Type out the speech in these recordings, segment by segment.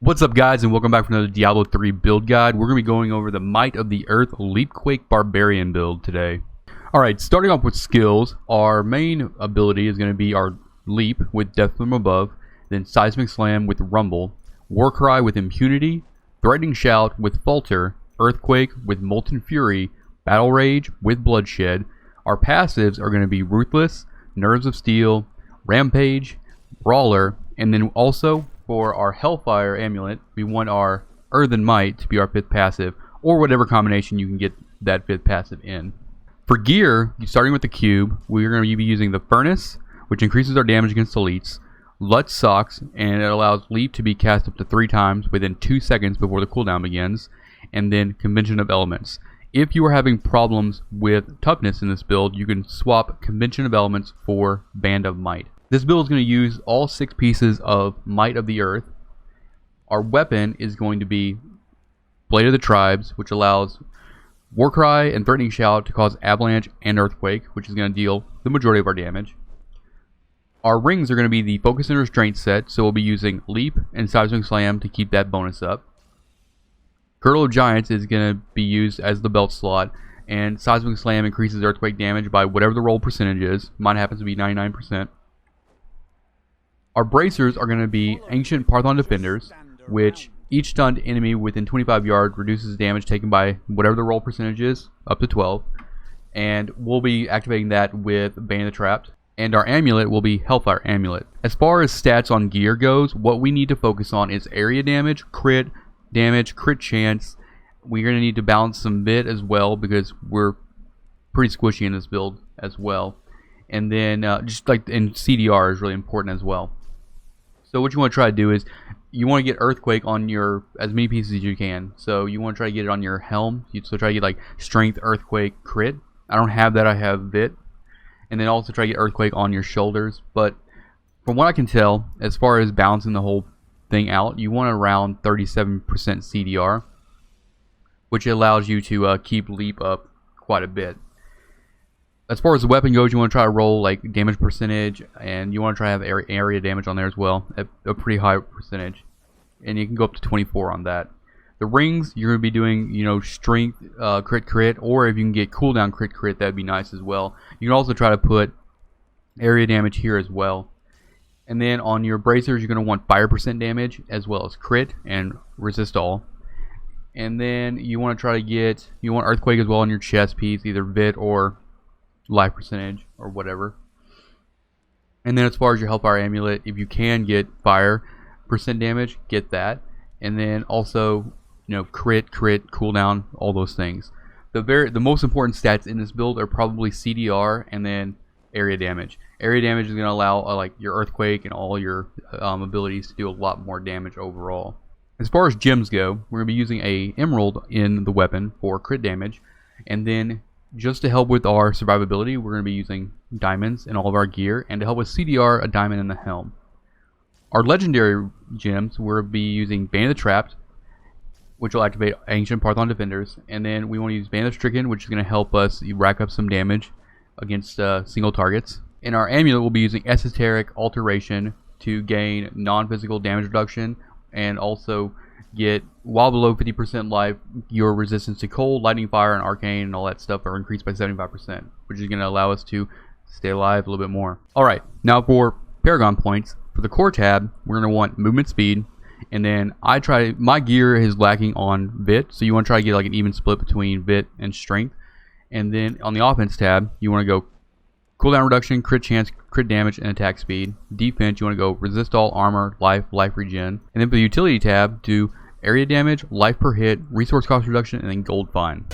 What's up, guys, and welcome back for another Diablo 3 build guide. We're going to be going over the Might of the Earth Leapquake Barbarian build today. Alright, starting off with skills, our main ability is going to be our Leap with Death from Above, then Seismic Slam with Rumble, Warcry with Impunity, Threatening Shout with Falter, Earthquake with Molten Fury, Battle Rage with Bloodshed. Our passives are going to be Ruthless, Nerves of Steel, Rampage, Brawler, and then also for our Hellfire Amulet, we want our Earthen Might to be our 5th passive, or whatever combination you can get that 5th passive in. For gear, starting with the cube, we're going to be using the Furnace, which increases our damage against elites, Lutz Socks, and it allows Leap to be cast up to 3 times within 2 seconds before the cooldown begins, and then Convention of Elements. If you are having problems with toughness in this build, you can swap Convention of Elements for Band of Might. This build is going to use all 6 pieces of Might of the Earth. Our weapon is going to be Blade of the Tribes, which allows Warcry and Threatening Shout to cause Avalanche and Earthquake, which is going to deal the majority of our damage. Our rings are going to be the Focus and Restraint set, so we'll be using Leap and Seismic Slam to keep that bonus up. Girdle of Giants is going to be used as the belt slot, and Seismic Slam increases Earthquake damage by whatever the roll percentage is. Mine happens to be 99%. Our bracers are going to be Ancient Paragon Defenders, which each stunned enemy within 25 yards reduces damage taken by whatever the roll percentage is, up to 12. And we'll be activating that with Bane of the Trapped. And our amulet will be Hellfire Amulet. As far as stats on gear goes, what we need to focus on is area damage, crit chance. We're going to need to balance some bit as well because we're pretty squishy in this build as well. And then just like in CDR is really important as well. So what you want to try to do is you want to get Earthquake on your as many pieces as you can. So you want to try to get it on your helm. So try to get like Strength, Earthquake, Crit. I don't have that. I have Bit. And then also try to get Earthquake on your shoulders. But from what I can tell, as far as balancing the whole thing out, you want around 37% CDR, which allows you to keep Leap up quite a bit. As far as the weapon goes, you want to try to roll like damage percentage, and you want to try to have area damage on there as well, at a pretty high percentage, and you can go up to 24 on that. The rings, you're going to be doing, strength, crit, or if you can get cooldown crit, that'd be nice as well. You can also try to put area damage here as well. And then on your bracers, you're going to want fire percent damage as well as crit and resist all. And then you want to try to get, you want Earthquake as well on your chest piece, either Vit or life percentage or whatever. And then as far as your Hellfire Amulet, if you can get fire percent damage, get that. And then also, crit, cooldown, all those things. The most important stats in this build are probably CDR and then area damage. Area damage is going to allow like your Earthquake and all your abilities to do a lot more damage overall. As far as gems go, we're going to be using a emerald in the weapon for crit damage, and then just to help with our survivability, we're going to be using diamonds in all of our gear, and to help with CDR, a diamond in the helm. Our legendary gems, we'll be using Bane of the Trapped, which will activate Ancient Paragon Defenders, and then we want to use Bane of Stricken, which is going to help us rack up some damage against single targets. In our amulet, we'll be using Esoteric Alteration to gain non-physical damage reduction, and also get, while below 50% life, your resistance to cold, lightning, fire, and arcane and all that stuff are increased by 75%, which is going to allow us to stay alive a little bit more. Alright, now for Paragon Points. For the core tab, we're going to want movement speed, and then my gear is lacking on Vit, so you want to try to get like an even split between Vit and Strength. And then on the offense tab, you want to go cooldown reduction, crit chance, crit damage, and attack speed. Defense, you want to go resist all, armor, life regen. And then for the utility tab, do area damage, life per hit, resource cost reduction, and then gold fine.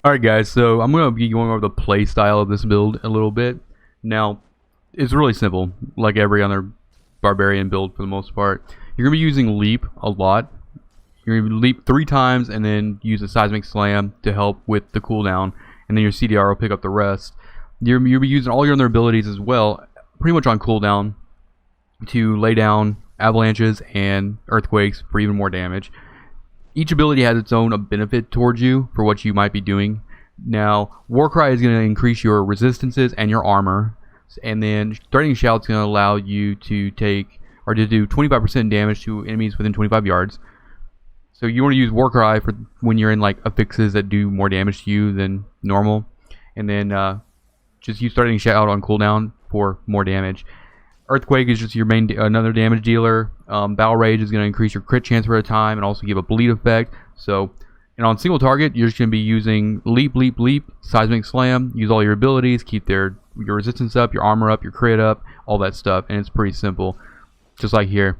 Alright guys, so I'm going to be going over the play style of this build a little bit. Now, it's really simple, like every other Barbarian build for the most part. You're going to be using Leap a lot. You're going to leap 3 times and then use a Seismic Slam to help with the cooldown. And then your CDR will pick up the rest. You'll be using all your other abilities as well, pretty much on cooldown, to lay down avalanches and earthquakes for even more damage. Each ability has its own benefit towards you for what you might be doing. Now, Warcry is going to increase your resistances and your armor. And then Threatening Shout is going to allow you to take, or to do 25% damage to enemies within 25 yards. So you want to use Warcry for when you're in like affixes that do more damage to you than normal. And then just use Threatening Shout on cooldown for more damage. Earthquake is just your main another damage dealer. Battle Rage is going to increase your crit chance for a time and also give a bleed effect. So, and on single target, you're just going to be using Leap, Leap, Leap, Seismic Slam. Use all your abilities, keep your resistance up, your armor up, your crit up, all that stuff, and it's pretty simple, just like here.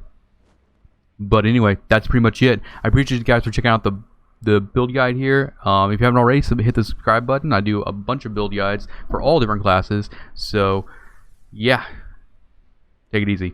But anyway, that's pretty much it. I appreciate you guys for checking out the build guide here. If you haven't already, hit the subscribe button. I do a bunch of build guides for all different classes. So, yeah. Take it easy.